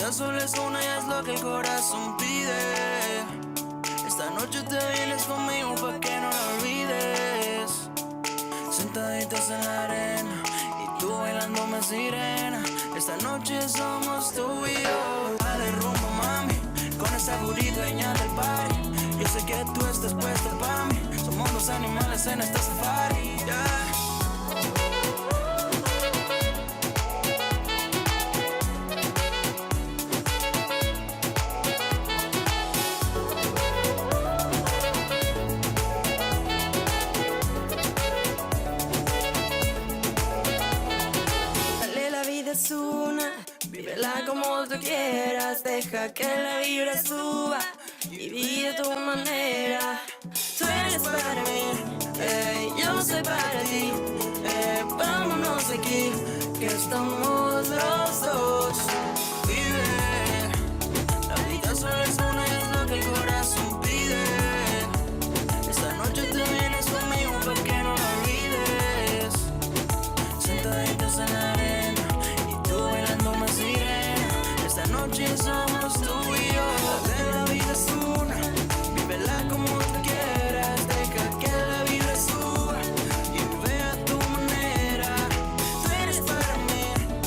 vida solo es una y es lo que el corazón pide. Esta noche te vienes conmigo pa' que no la olvides. Sentaditas en la arena y tú bailándome sirena. Esta noche somos tú y yo. Dale rumbo, mami, con esa burrita dueña del party. Yo sé que tú estás puesta pa' mí. Somos dos animales en esta safari, yeah. Es una, vívela como tú quieras, deja que la vibra suba y vive a tu manera. Tú eres para mí, yo soy para ti, vámonos de aquí, que estamos los dos. Vive, la vida solo es una y es lo que el corazón pide. Esta noche te vienes conmigo pa' que no la olvides. Sentaditas en la arena, bailándome sirena. Esta noche somos tú y yo. Que la vida es una, vívela como tú quieras. Deja que la vida suba y vive a tu manera. Tú eres para mí,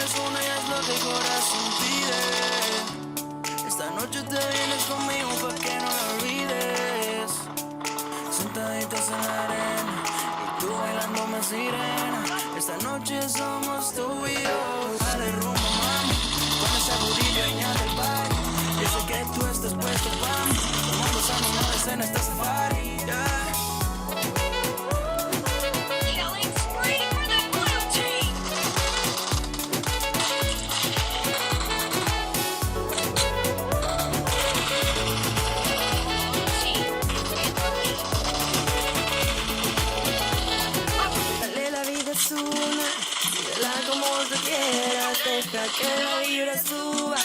es una y es lo que el corazón pide. Esta noche te vienes conmigo pa' que no la olvides. Sentaditas en la arena y tú bailándome sirena. Esta noche somos tú y yo. Dale rumbo, mami, con esa burilla añade el baile. Yo sé que tú estás puesto pa' mí. Tomamos animales en esta safari, yeah. Vívela como tú quieras, deja que la vibra suba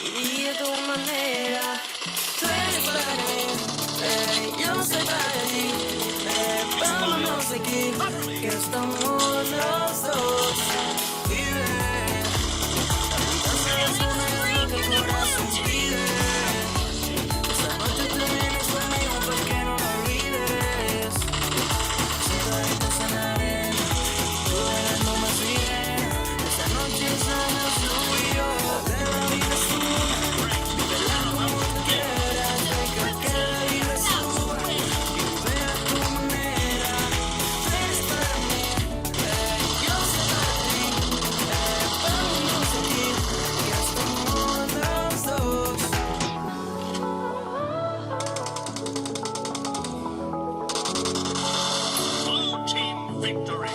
y vive a tu manera. Tú eres para mí, yo soy para ti. Vámonos aquí, que estamos los dos. Vive, es una y es lo que el corazón pide. Esta noche te vienes conmigo pa' que no la olvides. Sentaditas en la arena. Esta noche somos tú y yo. De la vida suba, vívela como tú quieras. Deja que la vida suba y vive a tu manera. Tú eres para mí, yo soy para ti. Vámonos aquí, que estamos los dos. Blue team victory.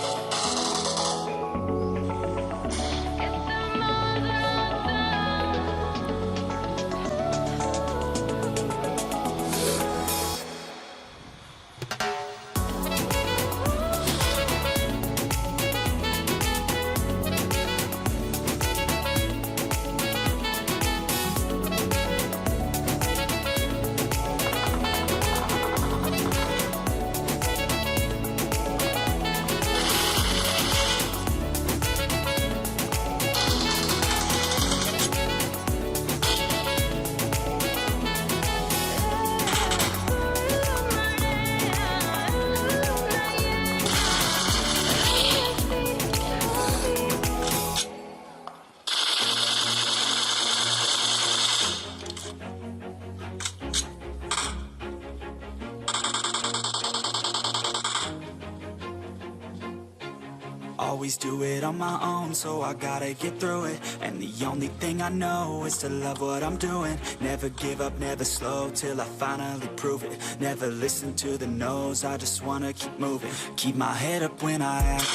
Always do it on my own, so I gotta get through it. And the only thing I know is to love what I'm doing. Never give up, never slow, till I finally prove it. Never listen to the no's, I just wanna keep moving. Keep my head up when I act,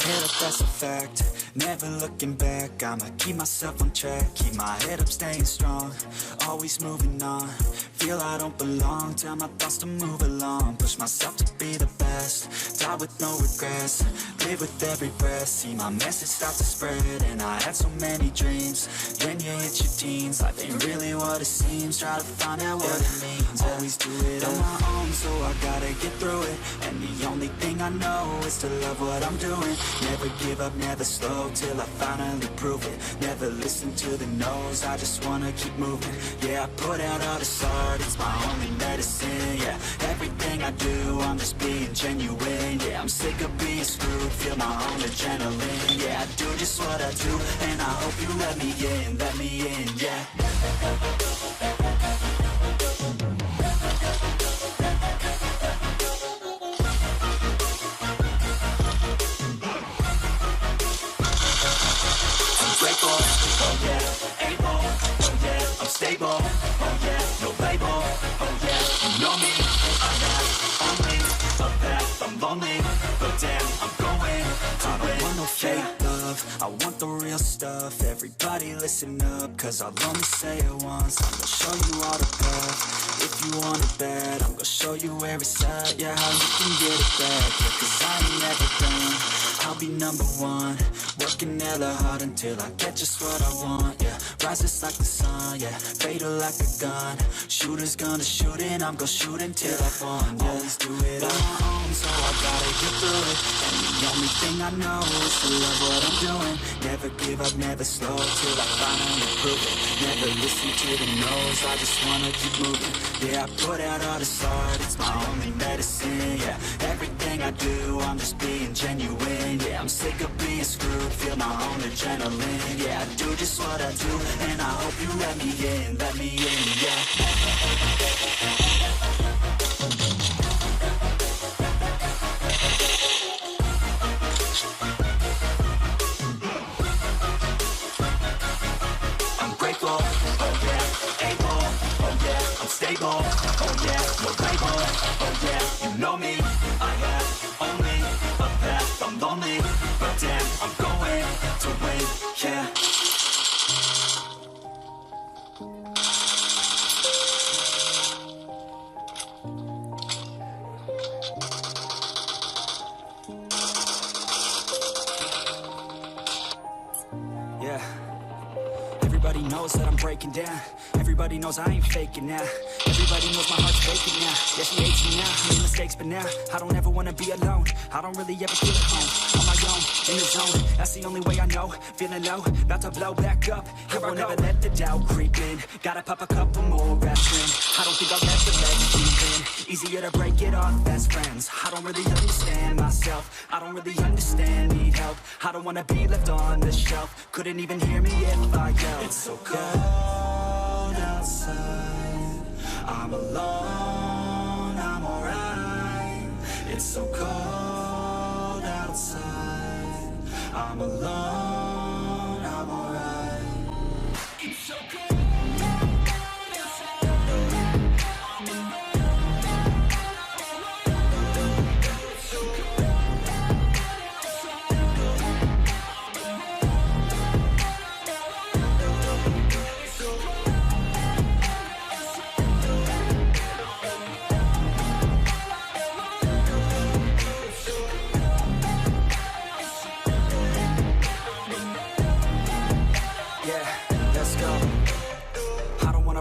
head up, that's a fact. Never looking back, I'ma keep myself on track. Keep my head up, staying strong, always moving on. Feel I don't belong, tell my thoughts to move along. Push myself to be the best, die with no regrets. Live with every breath, see my message start to spread. And I had so many dreams, when you hit your teens. Life ain't really what it seems, try to find out what it means. Always do it on my own, so I gotta get through it. And the only thing I know is to love what I'm doing. Never give up, never slow, till I finally prove it. Never listen to the no's, I just wanna keep moving. Yeah, I put out all this art, it's my only medicine. Yeah, everything I do, I'm just being genuine. Yeah, I'm sick of being screwed, feel my own adrenaline. Yeah, I do just what I do, and I hope you let me in, yeah. Grateful, oh yeah, able, oh yeah, I'm stable, oh yeah, no label, oh yeah, you know me, I got only a path, I'm lonely, but damn, I'm going to win. I want no fake love, I want the real stuff. Everybody listen up, cause I'll only say it once. I'm gonna show you all the path, if you want it bad. I'm gonna show you where it's at, yeah, how you can get it back. Yeah, cause I ain't never done, I'll be number one. Working hella hard until I get just what I want, yeah. Rises like the sun, yeah, fatal like a gun. Shooter's gonna shoot and I'm gonna shoot until I've won, yeah. Always do it on my own, so I gotta get through it. And the only thing I know is to love what I'm doing. Never give up, never slow, till I finally prove it. Never listen to the no's, I just wanna keep moving. Yeah, I put out all this art, it's my only medicine, yeah. Everything I do, I'm just being genuine, yeah. Yeah, I'm sick of being screwed, feel my own adrenaline. Yeah, I do just what I do, and I hope you let me in, yeah. I'm grateful, oh yeah, able, oh yeah, I'm stable, oh yeah, no label, oh yeah, you know me, I have only a path, I'm lonely, but damn, I'm going to win, yeah. Yeah. Everybody knows that I'm breaking down. Everybody knows I ain't faking now. Everybody knows my heart's faking now. Yeah, she hates me now, I made mistakes, but now I don't ever wanna be alone. I don't really ever feel at home. On my own, in the zone, that's the only way I know. Feeling low, about to blow back up. Here I never let the doubt creep in. Gotta pop a couple more aspirin. I don't think I'll ever let you in. Easier to break it off best friends. I don't really understand myself. I don't really understand, need help. I don't wanna be left on the shelf. Couldn't even hear me if I yelled. It's so cold outside, I'm alone, I'm alright. It's so cold outside, I'm alone, I'm alright. It's so cold.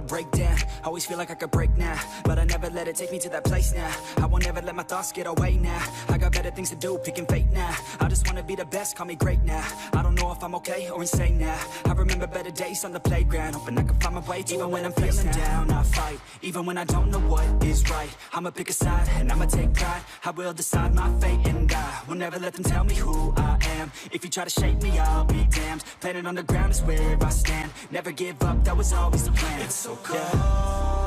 Break down, always feel like I could break now, but I never let it take me to that place now. I won't ever let my thoughts get away now. I got better things to do, picking fate now. I just wanna be the best, call me great now. I don't know if I'm okay or insane now. I remember better days on the playground, hoping I can find my way. Even when I'm feeling down, I fight. Even when I don't know what is right, I'ma pick a side and I'ma take pride. I will decide my fate and I will never let them tell me who I am. If you try to shake me, I'll be damned. Planet on the ground is where I stand. Never give up, that was always the plan. It's so cold. Yeah.